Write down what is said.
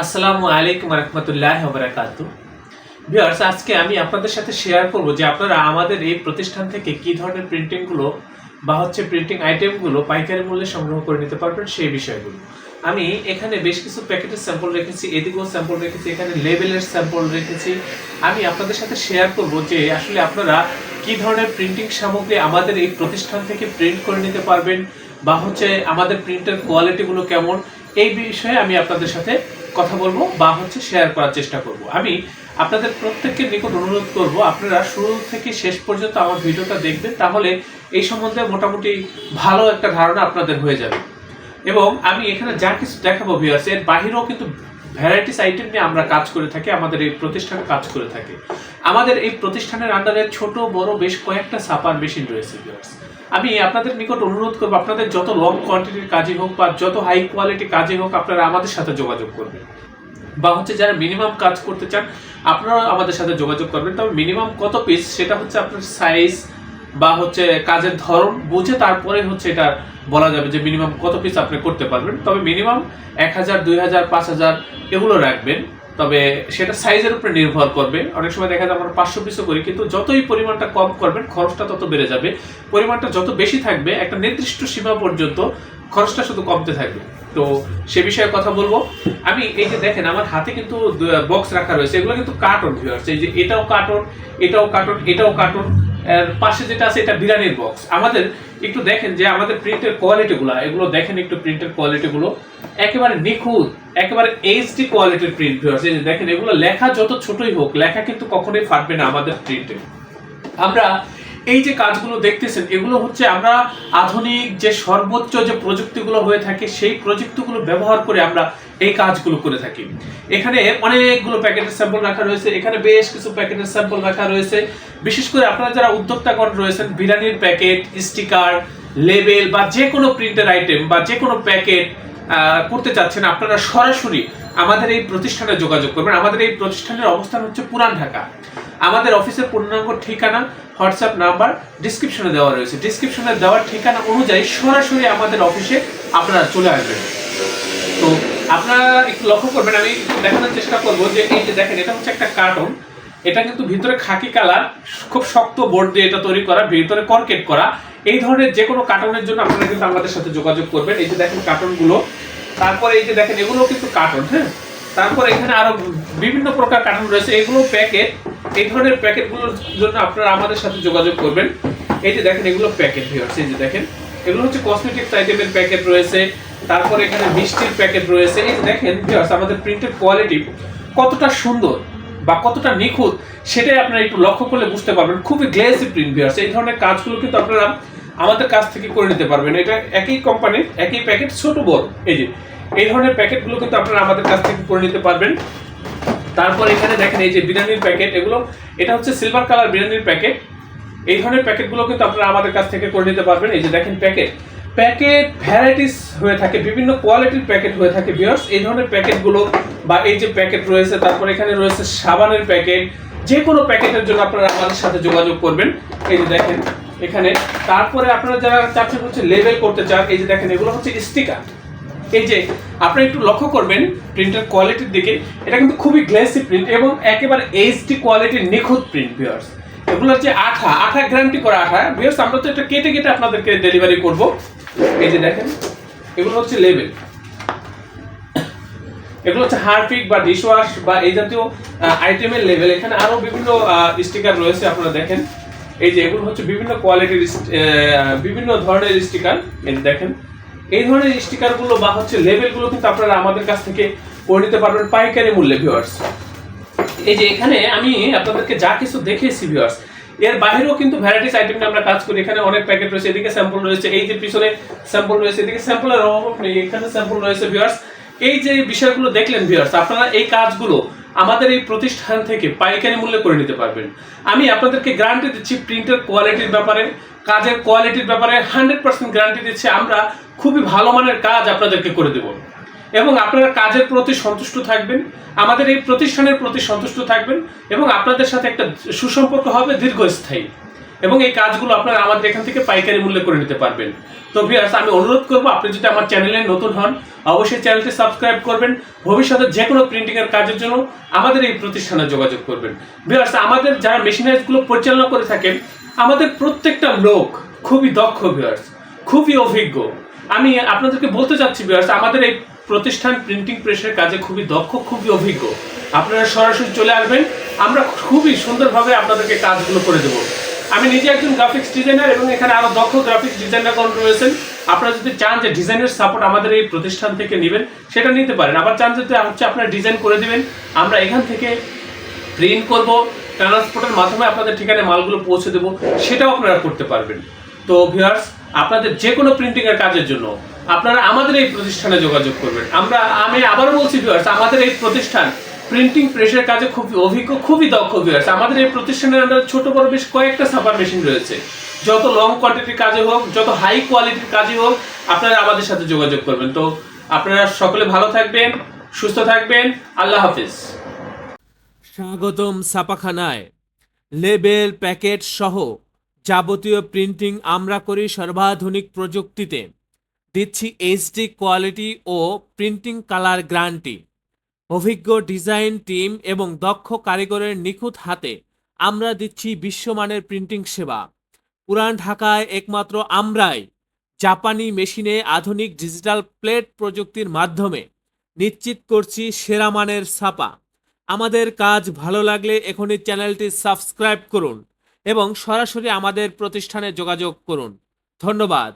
আসসালামু আলাইকুম রহমতুল্লাহি ওয়া বারাকাতুহু। ভিউয়ার্স, আজকে আমি আপনাদের সাথে শেয়ার করব যে আপনারা আমাদের এই প্রতিষ্ঠান থেকে কি ধরনের প্রিন্টিংগুলো বা প্রিন্টিং আইটেমগুলো পাইকারি মূল্যে সংগ্রহ করে নিতে পারবেন সেই বিষয়গুলো। আমি এখানে বেশ কিছু প্যাকেটের স্যাম্পল রেখেছি, এদিকেও স্যাম্পল রেখেছি, এখানে লেবেলের স্যাম্পল রেখেছি। আমি আপনাদের সাথে শেয়ার করব যে আসলে আপনারা কি ধরনের প্রিন্টিং সামগ্রী আমাদের এই প্রতিষ্ঠান থেকে প্রিন্ট করে নিতে পারবেন বা আমাদের প্রিন্টের কোয়ালিটিগুলো কেমন, এই বিষয়ে আমি আপনাদের সাথে কথা বলবো বা শেয়ার করার চেষ্টা করব। আমি আপনাদের প্রত্যেকের নিকট অনুরোধ করব আপনারা শুরু থেকে শেষ পর্যন্ত আমার ভিডিওটা দেখবেন, তাহলে এই সম্বন্ধে মোটামুটি ভালো একটা ধারণা আপনাদের হয়ে যাবে। এবং আমি এখানে যা কিছু দেখাবো ভিউয়ার্স, এর বাহিরেও কিন্তু ভ্যারাইটিস আইটেম নিয়ে আমরা কাজ করে থাকি, আমাদের এই প্রতিষ্ঠানে কাজ করে থাকি। আমাদের এই প্রতিষ্ঠানের আন্ডারে ছোট বড় বেশ কয়েকটা ছাপার মেশিন রয়েছে ভিউয়ার্স। আমি আপনাদের নিকট অনুরোধ করবো আপনাদের যত লং কোয়ান্টিটির কাজই হোক বা যত হাই কোয়ালিটি কাজই হোক, আপনারা আমাদের সাথে যোগাযোগ করবেন। বা যারা মিনিমাম কাজ করতে চান আপনারা আমাদের সাথে যোগাযোগ করবেন। তবে মিনিমাম কত পিস সেটা আপনার সাইজ বা কাজের ধরন বুঝে তারপরে এটা বলা যাবে যে মিনিমাম কত পিস আপনি করতে পারবেন। তবে মিনিমাম 1000, 2000, 5000 এগুলো রাখবেন। তবে সেটা সাইজের উপরে নির্ভর করবে। অনেক সময় দেখা যায় আমরা 500 পিসও করি, কিন্তু যতই পরিমাণটা কম করবেন খরচটা তত বেড়ে যাবে। পরিমাণটা যত বেশি থাকবে একটা নির্দিষ্ট সীমা পর্যন্ত খরচটা শুধু কমতে থাকবে। তো সে বিষয়ে কথা বলবো। আমি এই যে দেখেন আমার হাতে কিন্তু বক্স রাখা রয়েছে, এগুলো কিন্তু কার্টন ভিউয়ার্স। এই যে এটাও কার্টন, এটাও কার্টন, এটাও কার্টন, এর পাশে যেটা আছে এটা বিরিয়ানির বক্স। আমাদের একটু দেখেন যে আমাদের প্রিন্টের কোয়ালিটিগুলো, এগুলো দেখেন একটু প্রিন্টের কোয়ালিটিগুলো একেবারে নিখুঁত, একেবারে এইচডি কোয়ালিটির প্রিন্ট ভিউয়ার্স। এই যে দেখেন এগুলো লেখা যত ছোটই হোক, লেখা কিন্তু কখনোই ফাটবে না আমাদের প্রিন্টে। আমরা এই যে কাজগুলো দেখতেছেন এগুলো আমরা আধুনিক যে সর্বোচ্চ যে প্রযুক্তিগুলো হয়ে থাকে সেই প্রযুক্তিগুলো ব্যবহার করে আমরা এই কাজগুলো করে থাকি। এখানে অনেকগুলো প্যাকেটের স্যাম্পল রাখা রয়েছে, এখানে বেশ কিছু প্যাকেটের স্যাম্পল রাখা রয়েছে। বিশেষ করে আপনারা যারা উদ্যোক্তাগণ রয়েছেন, বিরিয়ানির প্যাকেট, স্টিকার, লেবেল বা যে কোনো প্রিন্টের আইটেম বা যে কোনো প্যাকেট করতে চাচ্ছেন, আপনারা সরাসরি আমাদের এই প্রতিষ্ঠানে যোগাযোগ করবেন। আমাদের এই প্রতিষ্ঠানের অবস্থান পুরান ঢাকা। আমাদের অফিসের পূর্ণাঙ্গ ঠিকানা, হোয়াটসঅ্যাপ নাম্বার ডিসক্রিপশনে দেওয়া রয়েছে। ডিসক্রিপশনে দেওয়ার ঠিকানা অনুযায়ী সরাসরি আমাদের অফিসে আপনারা চলে আসবেন। তো আপনারা একটু লক্ষ্য করবেন, আমি দেখানোর চেষ্টা করব যে এই যে দেখেন এটা একটা কার্টন। এটা কিন্তু ভিতরে খাকি কালার, খুব শক্ত বোর্ড দিয়ে এটা তৈরি করা, ভিতরে কর্কেট করা। এই ধরনের যে কোনো কার্টনের জন্য আপনারা কিন্তু আমাদের সাথে যোগাযোগ করবেন। এই যে দেখেন কার্টনগুলো, তারপরে এই যে দেখেন এগুলো কিন্তু কার্টন, হ্যাঁ। তারপর এখানে আরো বিভিন্ন প্রকার কার্টন রয়েছে, এগুলো প্যাকেট। এই ধরনের প্যাকেটগুলোর জন্য আপনারা আমাদের সাথে যোগাযোগ করবেন। এই যে দেখেন এগুলো প্যাকেট ভিউয়ার্স, এই যে দেখেন এগুলো কসমেটিক্স আইটেমের প্যাকেট রয়েছে। তারপর এখানে মিষ্টির প্যাকেট রয়েছে। এই যে দেখেন ভিউয়ার্স আমাদের প্রিন্টের কোয়ালিটি কতটা সুন্দর বা কতটা নিখুঁত সেটাই আপনারা একটু লক্ষ্য করলে বুঝতে পারবেন। খুবই গ্লেজি প্রিন্ট ভিউয়ার্স। এই ধরনের কাজগুলো কিন্তু আপনারা আমাদের কাছ থেকে করে নিতে পারবেন। এটা একই কোম্পানির একই প্যাকেট, ছোট বড়। এই ধরনের প্যাকেটগুলো কিন্তু আপনারা আমাদের কাছ থেকে করে নিতে পারবেন। তারপর এখানে দেখেন এই যে বিরিয়ানির প্যাকেট, এগুলো এটা সিলভার কালার বিরিয়ানির প্যাকেট। এই ধরনের প্যাকেটগুলো কিন্তু আপনারা আমাদের কাছ থেকে করে নিতে পারবেন। এই যে দেখেন প্যাকেট ভ্যারাইটিস হয়ে থাকে, বিভিন্ন কোয়ালিটির প্যাকেট হয়ে থাকে ভিউয়ার্স। এই ধরনের প্যাকেটগুলো বা এই যে প্যাকেট রয়েছে, তারপর এখানে রয়েছে সাবানের প্যাকেট। যে কোনো প্যাকেটের জন্য আপনারা আমাদের সাথে যোগাযোগ করবেন। এই যে দেখেন এখানে, তারপরে আপনারা যারা চাচ্ছেন লেবেল করতে চান, এই যে দেখেন এগুলো স্টিকার। এই যে আপনি একটু লক্ষ্য করবেন প্রিন্টের কোয়ালিটির দিকে, এটা কিন্তু খুবই গ্লেসি প্রিন্ট এবং একেবারে এইচডি কোয়ালিটির নিখুঁত প্রিন্ট ভিউয়ার্স। এগুলো আঠা গ্যারান্টি করা আঠা ভিউয়ার্স। আমরা তো এটা কেটে কেটে আপনাদেরকে ডেলিভারি করব। এই যে দেখেন এগুলো লেবেল, এগুলো হারপিক বা ডিশওয়াশ বা এই জাতীয় আইটেমের লেবেল। এখানে আরো বিভিন্ন স্টিকার রয়েছে, আপনারা দেখেন। এই যে এগুলো বিভিন্ন কোয়ালিটির বিভিন্ন ধরনের স্টিকার। এই দেখেন এই ধরনের স্টিকারগুলো বা লেবেলগুলো কিন্তু আপনারা আমাদের কাছ থেকে করে নিতে পারবেন পাইকারি মূল্যে ভিউয়ার্স। এই যে এখানে আমি আপনাদেরকে যা কিছু দেখিয়েছি ভিউয়ার্স, এর বাইরেও কিন্তু ভ্যারাইটিস আইটেম নিয়ে আমরা কাজ করি। এখানে অনেক প্যাকেট রয়েছে, এদিকে স্যাম্পল রয়েছে, এই যে পিছনে স্যাম্পল রয়েছে, এদিকে স্যাম্পলের অভাব নেই, এখানে স্যাম্পল রয়েছে ভিউয়ার্স। এই যে বিষয়গুলো দেখলেন ভিউয়ার্স, আপনারা এই কাজগুলো আমাদের এই প্রতিষ্ঠান থেকে পাইকারি মূল্যে করে নিতে পারবেন। আমি আপনাদেরকে গ্যারান্টি দিচ্ছি প্রিন্টের কোয়ালিটির ব্যাপারে, কাজের কোয়ালিটির ব্যাপারে 100% গ্যারান্টি দিচ্ছি। আমরা খুবই ভালো মানের কাজ আপনাদেরকে করে দেব এবং আপনারা কাজের প্রতি সন্তুষ্ট থাকবেন, আমাদের এই প্রতিষ্ঠানের প্রতি সন্তুষ্ট থাকবেন এবং আপনাদের সাথে একটা সুসম্পর্ক হবে দীর্ঘস্থায়ী। এবং এই কাজগুলো আপনারা আমাদের এখান থেকে পাইকারি মূল্যে করে নিতে পারবেন। তো ভিউয়ার্স, আমি অনুরোধ করবো আপনি যদি আমার চ্যানেলে নতুন হন অবশ্যই চ্যানেলটি সাবস্ক্রাইব করবেন। ভবিষ্যতে যে কোনো প্রিন্টিং এর কাজের জন্য আমাদের এই প্রতিষ্ঠানে যোগাযোগ করবেন। ভিউয়ার্স, আমাদের যারা মেশিনারিজগুলো পরিচালনা করে থাকেন আমাদের প্রত্যেকটা লোক খুবই দক্ষ ভিউয়ার্স, খুবই অভিজ্ঞ। আমি আপনাদেরকে বলতে চাচ্ছি ভিউয়ার্স, আমাদের এই প্রতিষ্ঠান প্রিন্টিং প্রেসের কাজে খুবই দক্ষ, খুবই অভিজ্ঞ। আপনারা সরাসরি চলে আসবেন, আমরা খুবই সুন্দরভাবে আপনাদেরকে কাজগুলো করে দেবো। আমি নিজে একজন গ্রাফিক্স ডিজাইনার এবং এখানে আরো দক্ষ গ্রাফিক্স ডিজাইনারগণ রয়েছেন। আপনারা যদি চান যে ডিজাইনের সাপোর্ট আমাদের এই প্রতিষ্ঠান থেকে নেবেন সেটা নিতে পারেন, আবার চান যদি আপনারা ডিজাইন করে দিবেন আমরা এখান থেকে প্রিন্ট করব, ট্রান্সপোর্টের মাধ্যমে আপনাদের ঠিকানায় মালগুলো পৌঁছে দেবো, সেটাও আপনারা করতে পারবেন। তো ভিউয়ার্স, আপনাদের যে কোনো প্রিন্টিং এর কাজের জন্য আপনারা আমাদের এই প্রতিষ্ঠানে যোগাযোগ করবেন। আমি আবারও বলছি ভিউয়ার্স, আমাদের এই প্রতিষ্ঠান প্রিন্টিং প্রেসের কাজে খুবই অভিজ্ঞ, খুবই দক্ষ ভিউয়ার্স। আমাদের এই প্রতিষ্ঠানের আন্ডারে ছোট বড় বেশ কয়েকটা ছাপার মেশিন রয়েছে। যত লং কোয়ান্টিটির কাজে হোক, যত হাই কোয়ালিটির কাজে হোক, আপনারা আমাদের সাথে যোগাযোগ করবেন। তো আপনারা সকলে ভালো থাকবেন, সুস্থ থাকবেন। আল্লাহ হাফিজ। স্বাগতম ছাপাখানায়। লেবেল, প্যাকেট সহ যাবতীয় প্রিন্টিং আমরা করি সর্বাধুনিক প্রযুক্তিতে। দিচ্ছি এইচডি কোয়ালিটি ও প্রিন্টিং কালার গ্যারান্টি। অভিজ্ঞ ডিজাইন টিম এবং দক্ষ কারিগরের নিখুঁত হাতে আমরা দিচ্ছি বিশ্বমানের প্রিন্টিং সেবা। পুরান ঢাকায় একমাত্র আমরাই জাপানি মেশিনে আধুনিক ডিজিটাল প্লেট প্রযুক্তির মাধ্যমে নিশ্চিত করছি সেরা মানের ছাপা। আমাদের কাজ ভালো লাগলে এখনই চ্যানেলটি সাবস্ক্রাইব করুন এবং সরাসরি আমাদের প্রতিষ্ঠানে যোগাযোগ করুন। ধন্যবাদ।